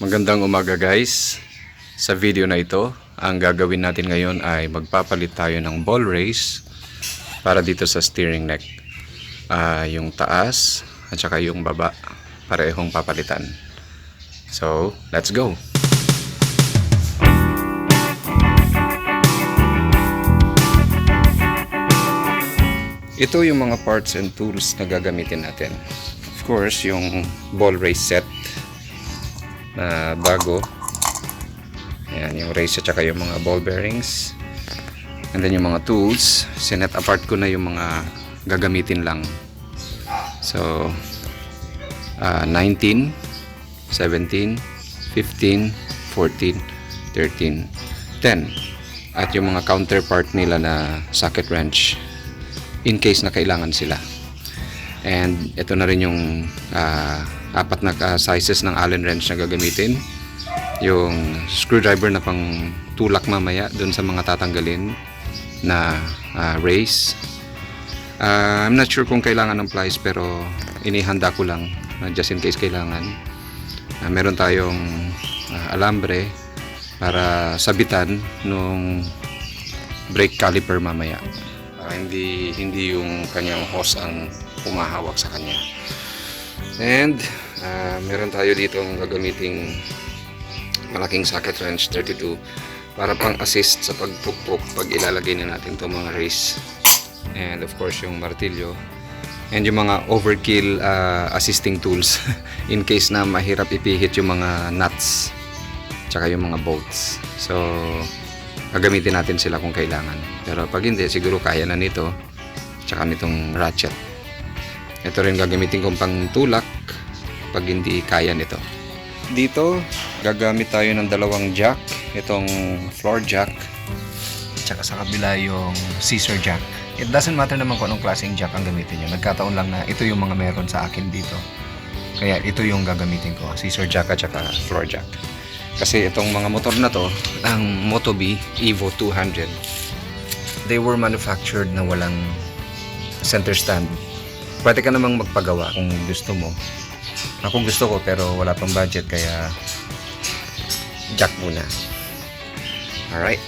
Magandang umaga guys. Sa video na ito, ang gagawin natin ngayon ay magpapalit tayo ng ball race para dito sa steering neck. Yung taas at saka yung baba, parehong papalitan. So, let's go! Ito yung mga parts and tools na gagamitin natin. Of course, yung ball race set na bago. Ayan, yung race at saka yung mga ball bearings. And then yung mga tools, sinet apart ko na yung mga gagamitin lang. So, 19, 17, 15, 14, 13, 10. At yung mga counterpart nila na socket wrench in case na kailangan sila. And ito na rin yung apat na sizes ng Allen wrench na gagamitin. Yung screwdriver na pang tulak mamaya dun sa mga tatanggalin na race. I'm not sure kung kailangan ng plies, pero inihanda ko lang just in case kailangan. Meron tayong alambre para sabitan nung brake caliper mamaya. Hindi yung kanyang hose ang pumahawak sa kanya. And meron tayo dito ang gagamiting malaking socket wrench 32 para pang assist sa pagpukpok pag ilalagay na natin itong mga race. And of course yung martilyo and yung mga overkill assisting tools in case na mahirap ipihit yung mga nuts tsaka yung mga bolts. So gagamitin natin sila kung kailangan, pero pag hindi, siguro kaya na nito tsaka nitong ratchet. Ito rin gagamitin kong pang tulak pag hindi kaya nito. Dito gagamit tayo ng dalawang jack, itong floor jack tsaka sa kabila yung scissor jack. It doesn't matter naman kung anong klaseng jack ang gamitin nyo, nagkataon lang na ito yung mga meron sa akin dito, kaya ito yung gagamitin ko, scissor jack at saka floor jack. Kasi itong mga motor na to, ang Motobi Evo 200, they were manufactured na walang center stand. Pwede ka namang magpagawa kung gusto mo. Ako gusto ko pero wala pang budget, kaya jack muna. Alright.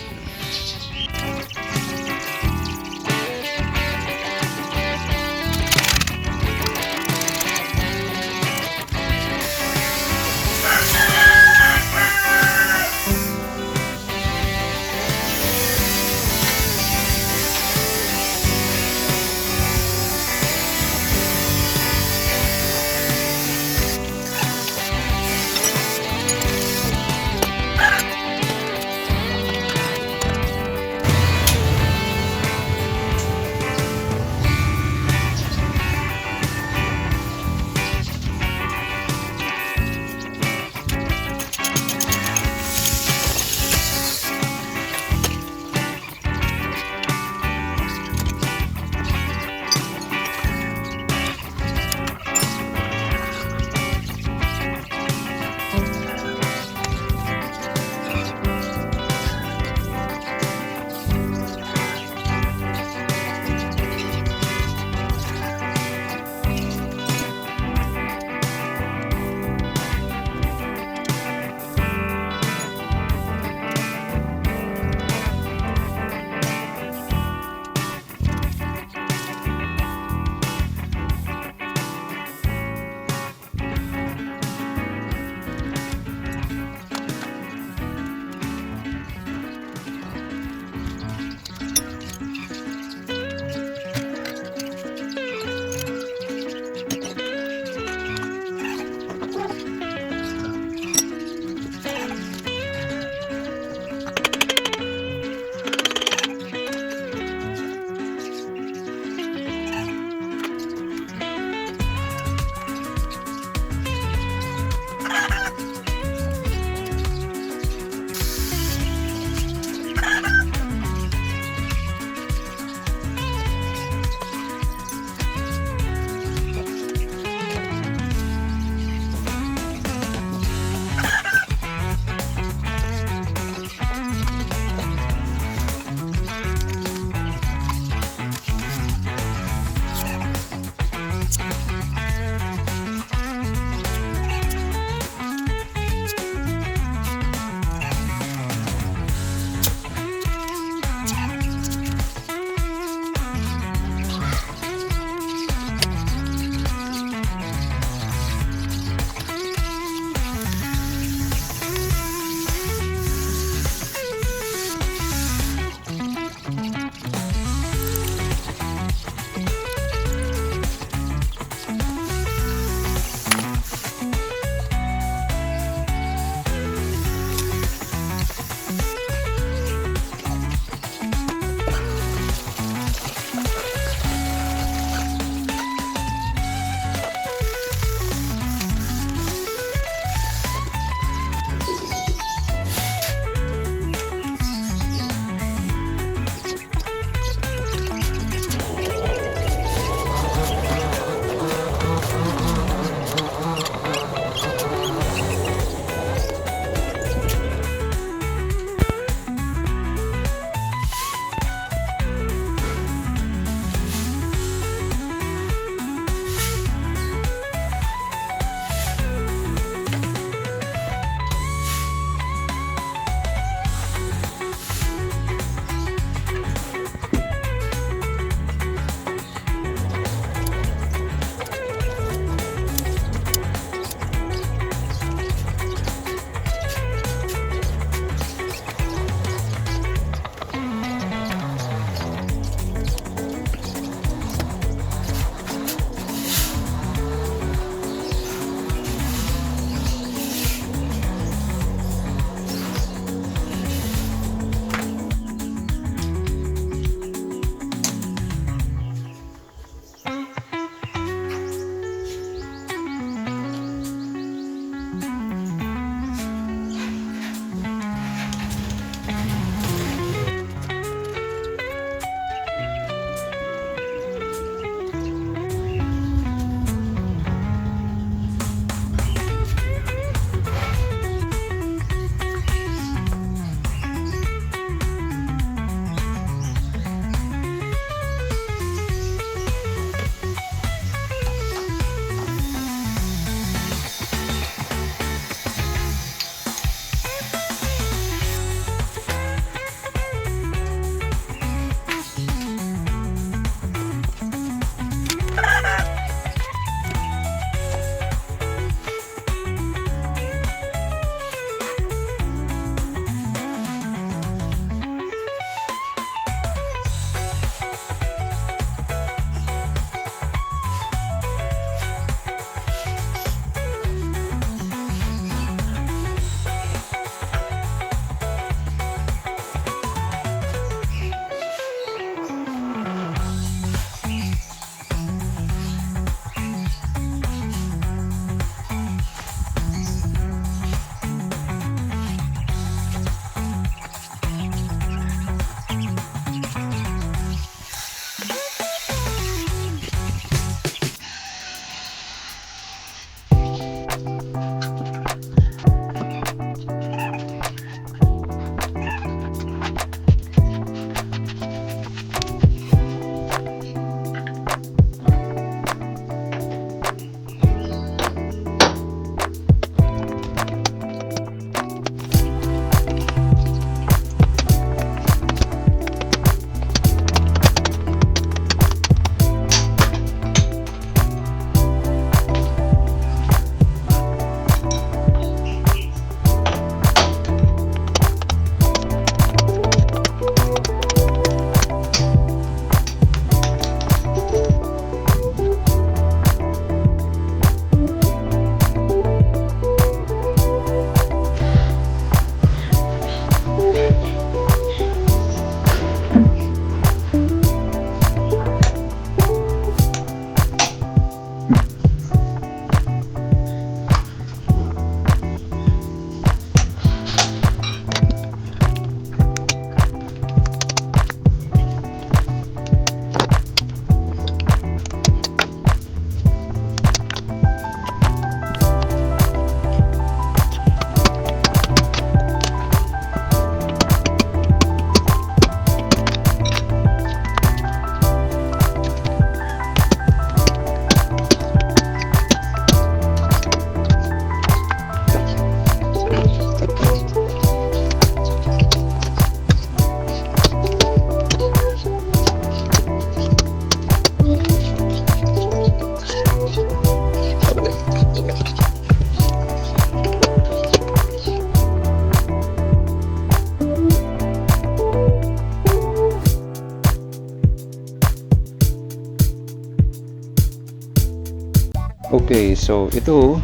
Okay, so ito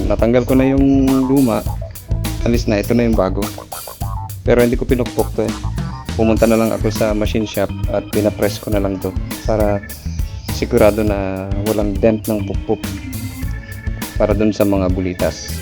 natanggal ko na yung luma. Alis na, ito na yung bago. Pero hindi ko pinukpok to eh. Pumunta na lang ako sa machine shop at pinapress ko na lang to para sigurado na walang dent ng pukpok para dun sa mga bulitas.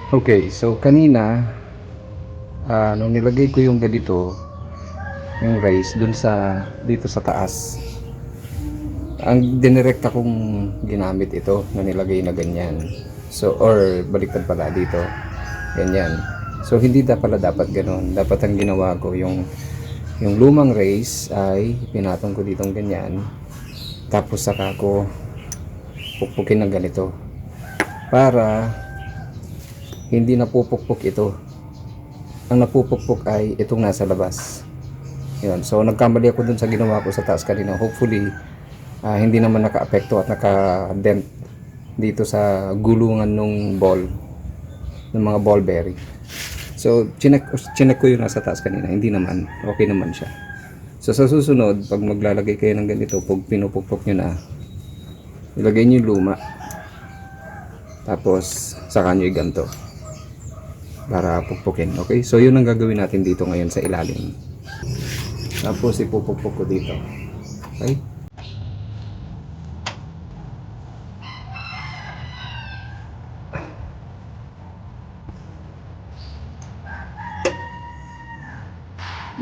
Okay, so kanina nung nilagay ko yung ganito, yung race dun sa dito sa taas, ang dinirekta kong ginamit ito na nilagay na ganyan. So or baliktad pala dito, ganyan. So hindi pala dapat ganoon. Dapat ang ginawa ko yung lumang race ay pinatong ko ditong ganyan, tapos saka ko pukpukin ng ganito para hindi napupukpok ito. Ang napupukpok ay itong nasa labas. Yun. So nagkamali ako dun sa ginawa ko sa taas kanina. Hopefully hindi naman naka-apekto at naka-dent dito sa gulungan ng ball, ng mga ball bearing. So chinek ko yung nasa taas kanina. Hindi naman. Okay naman siya. So sa susunod, pag maglalagay kayo ng ganito, pag pinupukpok nyo na, ilagay nyo yung luma, tapos saka nyo yung ganito para pukpukin. Okay, so yun ang gagawin natin dito ngayon sa ilalim. Tapos ipupukpok ko dito. Okay,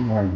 yan.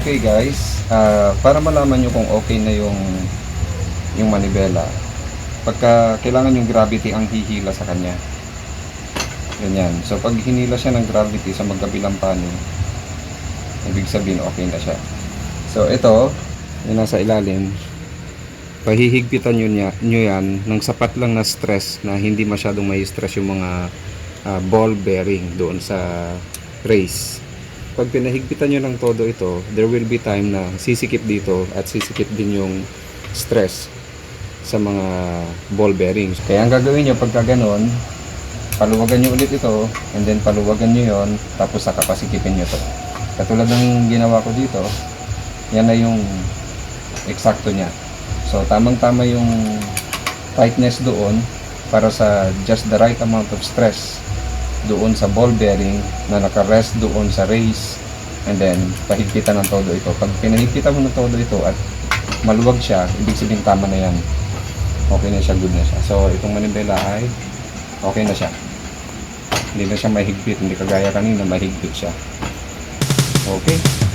Okay guys, para malaman nyo kung okay na yung manibela, pagka kailangan yung gravity ang hihila sa kanya. Ganyan. So pag hinila siya ng gravity sa magkabilang panig, ibig sabihin okay na siya. So ito, yung nasa ilalim, pahihigpitan nyo yan ng sapat lang na stress na hindi masyadong may stress yung mga ball bearing doon sa race. Pag pinahigpitan nyo ng todo ito, there will be time na sisikip dito at sisikip din yung stress sa mga ball bearings. Kaya ang gagawin nyo pagka ganon, paluwagan nyo ulit ito, and then paluwagan nyo yon, tapos saka pasikipin nyo to. Katulad ng ginawa ko dito, yan na yung eksakto niya. So tamang-tama yung tightness doon para sa just the right amount of stress doon sa ball bearing na nakarest doon sa race, and then pahigpitan ng todo ito. Pag pinahigpitan mo ng todo ito at maluwag siya, ibig sabihin tama na yan, okay na siya, good na siya. So itong manibela ay okay na siya, hindi na siya mahigpit, hindi kagaya kanina mahigpit siya. Okay.